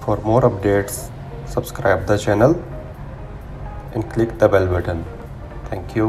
For more updates, subscribe the channel and click the bell button. Thank you.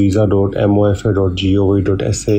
visa.mofa.gov.sa